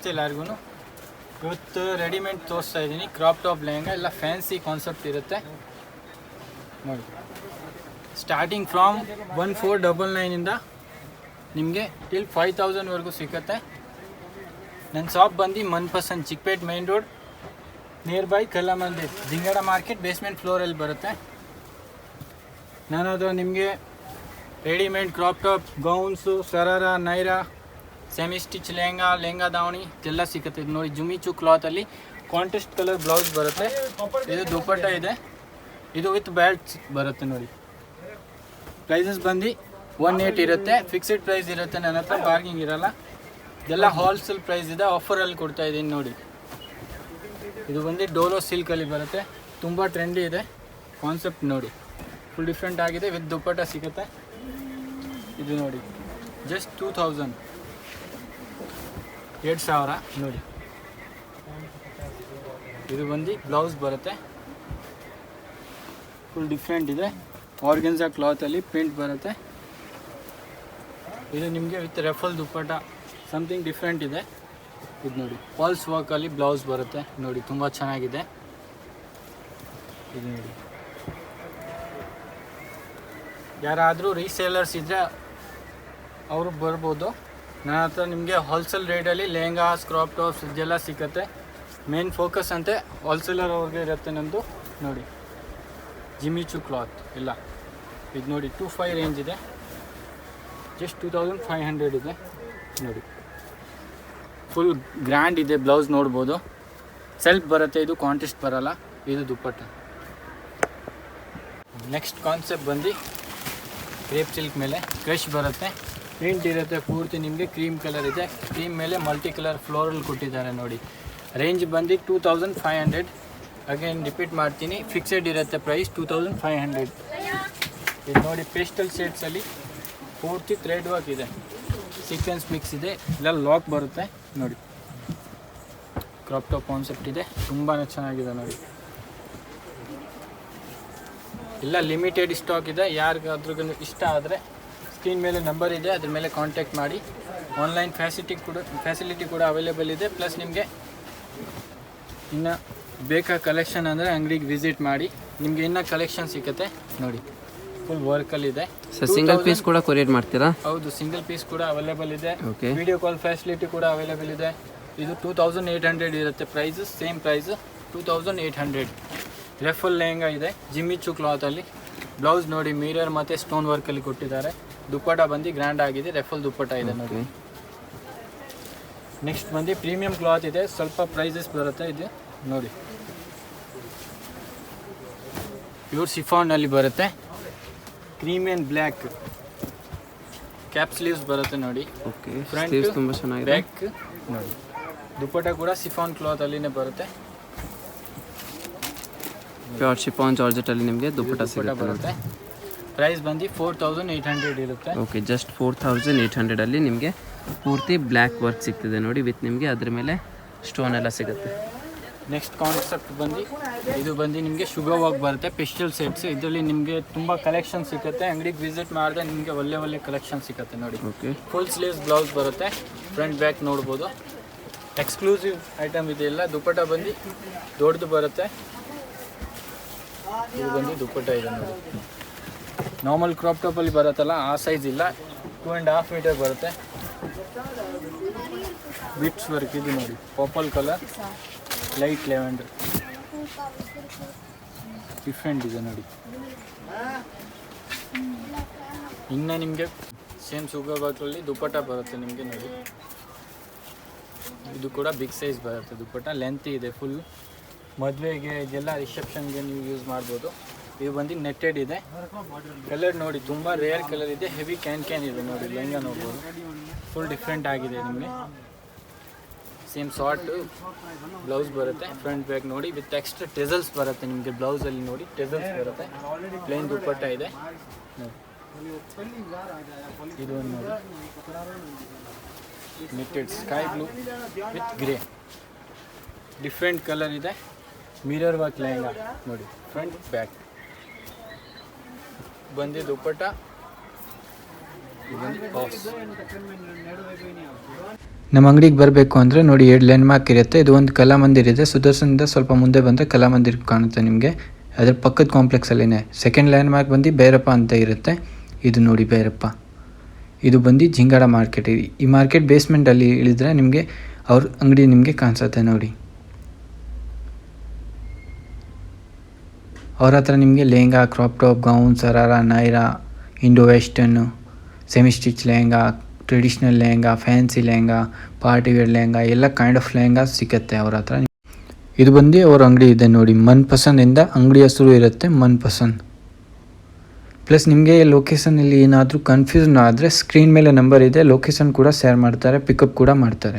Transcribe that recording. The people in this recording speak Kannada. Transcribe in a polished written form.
ನಮಸ್ತೆ ಎಲ್ಲರಿಗೂ. ಇವತ್ತು ರೆಡಿಮೇಡ್ ತೋರಿಸ್ತಾ ಇದ್ದೀನಿ. ಕ್ರಾಪ್ ಟಾಪ್ ಲೆಹಂಗಾ ಎಲ್ಲ ಫ್ಯಾನ್ಸಿ ಕಾನ್ಸೆಪ್ಟ್ ಇರುತ್ತೆ ನೋಡಿ. ಸ್ಟಾರ್ಟಿಂಗ್ ಫ್ರಾಮ್ 1499ಇಂದ ನಿಮಗೆ ಟಿಲ್ 5000ವರೆಗೂ ಸಿಗುತ್ತೆ. ನನ್ನ ಶಾಪ್ ಬಂದು Manpasand Chickpet main road near by ಕಲ್ಲ ಮಂದಿರ್ ಜಿಂಗಡ ಮಾರ್ಕೆಟ್ ಬೇಸ್ಮೆಂಟ್ ಫ್ಲೋರಲ್ಲಿ ಬರುತ್ತೆ. ನಾನದು ನಿಮಗೆ readymade crop top, gowns, sharara, Naira, semi stitch lehenga ದಾವಣಿ ಎಲ್ಲ ಸಿಗುತ್ತೆ. ಇದು ನೋಡಿ ಜುಮಿಚು ಕ್ಲಾತಲ್ಲಿ ಕಾಂಟ್ರಾಸ್ಟ್ ಕಲರ್ ಬ್ಲೌಸ್ ಬರುತ್ತೆ. ಇದು ದುಪ್ಪಟ್ಟ ಇದೆ, ಇದು ವಿತ್ ಬೆಲ್ಟ್ ಬರುತ್ತೆ ನೋಡಿ. ಪ್ರೈಸಸ್ ಬಂದು 18 ಇರುತ್ತೆ. ಫಿಕ್ಸ್ಡ್ ಪ್ರೈಸ್ ಇರುತ್ತೆ, ನನ್ನ ಹತ್ರ ಬಾರ್ಗಿಂಗ್ ಇರಲ್ಲ. ಇದೆಲ್ಲ ಹೋಲ್ಸೇಲ್ ಪ್ರೈಸ್ ಇದೆ, ಆಫರಲ್ಲಿ ಕೊಡ್ತಾ ಇದ್ದೀನಿ ನೋಡಿ. ಇದು ಬಂದು ಡೋಲೋ ಸಿಲ್ಕಲ್ಲಿ ಬರುತ್ತೆ, ತುಂಬ ಟ್ರೆಂಡಿ ಇದೆ ಕಾನ್ಸೆಪ್ಟ್ ನೋಡಿ. ಫುಲ್ ಡಿಫ್ರೆಂಟ್ ಆಗಿದೆ, ವಿತ್ ದುಪ್ಪಟ್ಟ ಸಿಗುತ್ತೆ. ಇದು ನೋಡಿ ಜಸ್ಟ್ 2000 ನೋಡಿ. ಇದು ಬಂದು ಬ್ಲೌಸ್ ಬರುತ್ತೆ, ಫುಲ್ ಡಿಫ್ರೆಂಟ್ ಇದೆ. ಆರ್ಗೆನ್ಸಾ ಕ್ಲಾತಲ್ಲಿ ಪ್ರಿಂಟ್ ಬರುತ್ತೆ. ಇದು ನಿಮಗೆ with ruffle dupatta something different ಇದೆ. ಇದು ನೋಡಿ ಪಾಲ್ಸ್ ವರ್ಕಲ್ಲಿ ಬ್ಲೌಸ್ ಬರುತ್ತೆ ನೋಡಿ, ತುಂಬ ಚೆನ್ನಾಗಿದೆ. ಇದು ನೋಡಿ, ಯಾರಾದರೂ ರೀಸೇಲರ್ಸ್ ಇದ್ದರೆ ಅವರು ಬರ್ಬೋದು. ನನ್ನ ಹತ್ರ ನಿಮಗೆ ಹೋಲ್ಸೇಲ್ ರೇಟಲ್ಲಿ ಲೆಹಂಗಾಸ್, ಕ್ರಾಪ್ ಟಾಪ್ಸ್ ಇದೆಲ್ಲ ಸಿಗುತ್ತೆ. ಮೇನ್ ಫೋಕಸ್ ಅಂತೆ ಹೋಲ್ಸೇಲರ್ ಅವ್ರಿಗೆ ಇರುತ್ತೆ ನಮ್ಮದು ನೋಡಿ. ಜಿಮಿಚು ಕ್ಲಾತ್ ಇಲ್ಲ. ಇದು ನೋಡಿ 2500 ರೇಂಜ್ ಇದೆ, ಜಸ್ಟ್ 2500 ಇದೆ ನೋಡಿ. ಫುಲ್ ಗ್ರ್ಯಾಂಡ್ ಇದೆ, ಬ್ಲೌಸ್ ನೋಡ್ಬೋದು. ಸೆಲ್ಫ್ ಬರುತ್ತೆ, ಇದು ಕಾಂಟ್ರಾಸ್ಟ್ ಬರಲ್ಲ. ಇದು ದುಪ್ಪಟ್ಟ. ನೆಕ್ಸ್ಟ್ ಕಾನ್ಸೆಪ್ಟ್ ಬಂದು ಕ್ರೇಪ್ ಸಿಲ್ಕ್ ಮೇಲೆ ಕ್ರಶ್ ಬರುತ್ತೆ. ಪ್ರಿಂಟ್ ಇರುತ್ತೆ ಪೂರ್ತಿ ನಿಮಗೆ ಕ್ರೀಮ್ ಕಲರ್ ಇದೆ. ಕ್ರೀಮ್ ಮೇಲೆ ಮಲ್ಟಿ ಕಲರ್ ಫ್ಲೋರಲ್ ಕೊಟ್ಟಿದ್ದಾರೆ ನೋಡಿ. ರೇಂಜ್ ಬಂದು 2500. ಅಗೇನ್ ರಿಪೀಟ್ ಮಾಡ್ತೀನಿ, ಫಿಕ್ಸೆಡ್ ಇರುತ್ತೆ ಪ್ರೈಸ್ 2500. ಇದು ನೋಡಿ ಪೇಸ್ಟಲ್ ಶೇಡ್ಸಲ್ಲಿ ಪೂರ್ತಿ ಥ್ರೆಡ್ ವರ್ಕ್ ಇದೆ, ಸೀಕ್ವೆನ್ಸ್ ಮಿಕ್ಸ್ ಇದೆ, ಇಲ್ಲ ಲಾಕ್ ಬರುತ್ತೆ ನೋಡಿ. ಕ್ರಾಪ್ ಟಾಪ್ ಕಾನ್ಸೆಪ್ಟ್ ಇದೆ, ತುಂಬಾ ಚೆನ್ನಾಗಿದೆ ನೋಡಿ. ಇಲ್ಲ ಲಿಮಿಟೆಡ್ ಸ್ಟಾಕ್ ಇದೆ, ಯಾರಿಗಾದ್ರೂ ಇಷ್ಟ ಆದರೆ ಸ್ಕ್ರೀನ್ ಮೇಲೆ ನಂಬರ್ ಇದೆ, ಅದ್ರ ಮೇಲೆ ಕಾಂಟ್ಯಾಕ್ಟ್ ಮಾಡಿ. ಆನ್ಲೈನ್ ಫೆಸಿಲಿಟಿ ಕೂಡ ಅವೈಲೇಬಲ್ ಇದೆ. ಪ್ಲಸ್ ನಿಮಗೆ ಇನ್ನು ಬೇಕಾ ಕಲೆಕ್ಷನ್ ಅಂದರೆ ಅಂಗಡಿಗೆ ವಿಸಿಟ್ ಮಾಡಿ, ನಿಮಗೆ ಇನ್ನೂ ಕಲೆಕ್ಷನ್ ಸಿಗುತ್ತೆ ನೋಡಿ. ಫುಲ್ ವರ್ಕಲ್ಲಿದೆ. ಸಿಂಗಲ್ ಪೀಸ್ ಕೂಡ ಕೊರಿಯರ್ ಮಾಡ್ತೀರಾ? ಹೌದು, ಸಿಂಗಲ್ ಪೀಸ್ ಕೂಡ ಅವೈಲೇಬಲ್ ಇದೆ. ವಿಡಿಯೋ ಕಾಲ್ ಫೆಸಿಲಿಟಿ ಕೂಡ ಅವೈಲೇಬಲ್ ಇದೆ. ಇದು 2800 ಇರುತ್ತೆ price, same price 2800. Ruffle lehenga ಇದೆ ಜಿಮಿಚು ಕ್ಲಾತಲ್ಲಿ. ಬ್ಲೌಸ್ ನೋಡಿ ಮಿರರ್ ಮತ್ತು ಸ್ಟೋನ್ ವರ್ಕಲ್ಲಿ ಕೊಟ್ಟಿದ್ದಾರೆ. ದುಪ್ಪಟ್ಟ ಬಂದು ಗ್ರ್ಯಾಂಡ್ ಆಗಿದೆ, ರೆಫಲ್ ದುಪ್ಪಟ್ಟ ಇದೆ ನೋಡಿ. ನೆಕ್ಸ್ಟ್ ಬಂದು ಪ್ರೀಮಿಯಂ ಕ್ಲಾತ್ ಇದೆ, ಸ್ವಲ್ಪ ಪ್ರೈಸಸ್ ಬರುತ್ತೆ. ಇದು ನೋಡಿ ಪ್ಯೂರ್ ಶಿಫಾನಲ್ಲಿ ಬರುತ್ತೆ. Cream and black cap sleeves ಬರುತ್ತೆ ನೋಡಿ. ಫ್ರಂಟ್ ತುಂಬ ಚೆನ್ನಾಗಿದೆ. ಬ್ಯಾಕ್ ನೋಡಿ. ದುಪ್ಪಟ್ಟ ಕೂಡ ಶಿಫಾನ್ ಕ್ಲಾತಲ್ಲಿನೇ ಬರುತ್ತೆ. ಪ್ಯೂರ್ ಶಿಫಾನ್ ಜಾರ್ಜೆಟಲ್ಲಿ ನಿಮಗೆ ದುಪ್ಪಟ್ಟ ಬರುತ್ತೆ. ಪ್ರೈಸ್ ಬಂದು 4800 ಇರುತ್ತೆ. ಓಕೆ, ಜಸ್ಟ್ 4800ಅಲ್ಲಿ ನಿಮಗೆ ಪೂರ್ತಿ ಬ್ಲ್ಯಾಕ್ ವರ್ಕ್ ಸಿಗ್ತಿದೆ ನೋಡಿ. ವಿತ್ ನಿಮಗೆ ಅದ್ರ ಮೇಲೆ ಸ್ಟೋನ್ ಎಲ್ಲ ಸಿಗುತ್ತೆ. ನೆಕ್ಸ್ಟ್ ಕಾನ್ಸೆಪ್ಟ್ ಬಂದು ಇದು ಬಂದು ನಿಮಗೆ ಶುಗರ್ ವರ್ಕ್ ಬರುತ್ತೆ, ಪೆಸ್ಟಲ್ ಸೆಟ್ಸ್. ಇದರಲ್ಲಿ ನಿಮಗೆ ತುಂಬ ಕಲೆಕ್ಷನ್ ಸಿಗುತ್ತೆ. ಅಂಗಡಿಗೆ ವಿಸಿಟ್ ಮಾಡಿದ್ರೆ ನಿಮಗೆ ಒಳ್ಳೆ ಕಲೆಕ್ಷನ್ ಸಿಗುತ್ತೆ ನೋಡಿ. ಓಕೆ, ಫುಲ್ ಸ್ಲೀವ್ಸ್ ಬ್ಲೌಸ್ ಬರುತ್ತೆ, ಫ್ರಂಟ್ ಬ್ಯಾಕ್ ನೋಡ್ಬೋದು. ಎಕ್ಸ್ಕ್ಲೂಸಿವ್ ಐಟಮ್ ಇದೆಲ್ಲ. ದುಪ್ಪಟ್ಟ ಬಂದು ದೊಡ್ಡದು ಬರುತ್ತೆ. ಇದು ಬಂದು ದುಪ್ಪಟ್ಟ ಇದೆ ನೋಡಿ. ನಾರ್ಮಲ್ ಕ್ರಾಪ್ ಟಾಪಲ್ಲಿ ಬರುತ್ತಲ್ಲ ಆ ಸೈಜ್ ಇಲ್ಲ, 2.5 ಮೀಟರ್ ಬರುತ್ತೆ. ಬಿಟ್ಸ್ ವರ್ಕ್ ಇದು ನೋಡಿ, purple colour, light lavender, different ಇದೆ ನೋಡಿ. ಇನ್ನು ನಿಮಗೆ ಸೇಮ್ ಶುಗರ್ ವರ್ಕಲ್ಲಿ ದುಪ್ಪಟ್ಟ ಬರುತ್ತೆ ನಿಮಗೆ ನೋಡಿ. ಇದು ಕೂಡ ಬಿಗ್ ಸೈಜ್ ಬರುತ್ತೆ ದುಪ್ಪಟ್ಟ, ಲೆಂತ್ ಇದೆ ಫುಲ್. ಮದುವೆಗೆ ಇದೆಲ್ಲ ರಿಸೆಪ್ಷನ್ಗೆ ನೀವು ಯೂಸ್ ಮಾಡ್ಬೋದು. ಇದು ಬಂದು ನೆಟ್ಟೆಡ್ ಇದೆ. ಕಲರ್ ನೋಡಿ ತುಂಬ ರೇರ್ ಕಲರ್ ಇದೆ, ಹೆವಿ ಕ್ಯಾನ್ ಇದೆ ನೋಡಿ. ಲೆಹಂಗಾ ನೋಡ್ಬೋದು, ಫುಲ್ ಡಿಫ್ರೆಂಟ್ ಆಗಿದೆ ನಿಮಗೆ. ಸೇಮ್ ಶಾರ್ಟ್ ಬ್ಲೌಸ್ ಬರುತ್ತೆ, ಫ್ರಂಟ್ ಬ್ಯಾಕ್ ನೋಡಿ. ವಿತ್ ಎಕ್ಸ್ಟ್ರಾ ಟೆಸಲ್ಸ್ ಬರುತ್ತೆ ನಿಮಗೆ ಬ್ಲೌಸಲ್ಲಿ ನೋಡಿ, ಟೆಸಲ್ಸ್ ಬರುತ್ತೆ. ಪ್ಲೇನ್ ದುಪ್ಪಟ್ಟ ಇದೆ ನೋಡಿ. ಇದು ಒಂದು ನೋಡಿ netted sky blue with grey, different colour ಇದೆ. ಮಿರರ್ ವರ್ಕ್ ಲೆಹಂಗಾ ನೋಡಿ, ಫ್ರಂಟ್ ಬ್ಯಾಕ್ ಬಂದು ದುಪ್ಪಟ್ಟ. ನಮ್ಮ ಅಂಗಡಿಗೆ ಬರಬೇಕು ಅಂದರೆ ನೋಡಿ 2 ಲ್ಯಾಂಡ್ ಮಾರ್ಕ್ ಇರುತ್ತೆ. ಇದು ಒಂದು ಕಲಾಮಂದಿರ್ ಇದೆ, ಸುದರ್ಶನದಿಂದ ಸ್ವಲ್ಪ ಮುಂದೆ ಬಂದರೆ ಕಲಾಮಂದಿರ್ ಕಾಣುತ್ತೆ ನಿಮಗೆ. ಅದರ ಪಕ್ಕದ ಕಾಂಪ್ಲೆಕ್ಸಲ್ಲಿನೇ ಸೆಕೆಂಡ್ ಲ್ಯಾಂಡ್ ಮಾರ್ಕ್ ಬಂದು ಭೈರಪ್ಪ ಅಂತ ಇರುತ್ತೆ. ಇದು ನೋಡಿ ಭೈರಪ್ಪ, ಇದು ಬಂದು ಜಿಂಗಾಡ ಮಾರ್ಕೆಟ್. ಈ ಮಾರ್ಕೆಟ್ ಬೇಸ್ಮೆಂಟಲ್ಲಿ ಇಳಿದ್ರೆ ನಿಮಗೆ ಅವ್ರ ಅಂಗಡಿ ನಿಮಗೆ ಕಾಣಿಸುತ್ತೆ ನೋಡಿ. ಅವ್ರ ಹತ್ರ ನಿಮಗೆ lehenga, crop top, gown, sharara, Naira, Indo western, semi stitch lehenga, traditional lehenga, fancy lehenga, party wear lehenga ಎಲ್ಲ ಕೈಂಡ್ ಆಫ್ ಲೆಹಂಗಾ ಸಿಗುತ್ತೆ ಅವ್ರ ಹತ್ರ. ಇದು ಬಂದು ಅವ್ರ ಅಂಗಡಿ ಇದೆ ನೋಡಿ, ಮನ್ ಪಸಂದಿಂದ ಅಂಗಡಿ ಹೆಸರು ಇರುತ್ತೆ, ಮನ್ ಪಸಂದ್. ಪ್ಲಸ್ ನಿಮಗೆ ಲೊಕೇಶನಲ್ಲಿ ಏನಾದರೂ ಕನ್ಫ್ಯೂಷನ್ ಆದರೆ ಸ್ಕ್ರೀನ್ ಮೇಲೆ ನಂಬರ್ ಇದೆ, ಲೊಕೇಶನ್ ಕೂಡ ಶೇರ್ ಮಾಡ್ತಾರೆ, ಪಿಕಪ್ ಕೂಡ ಮಾಡ್ತಾರೆ.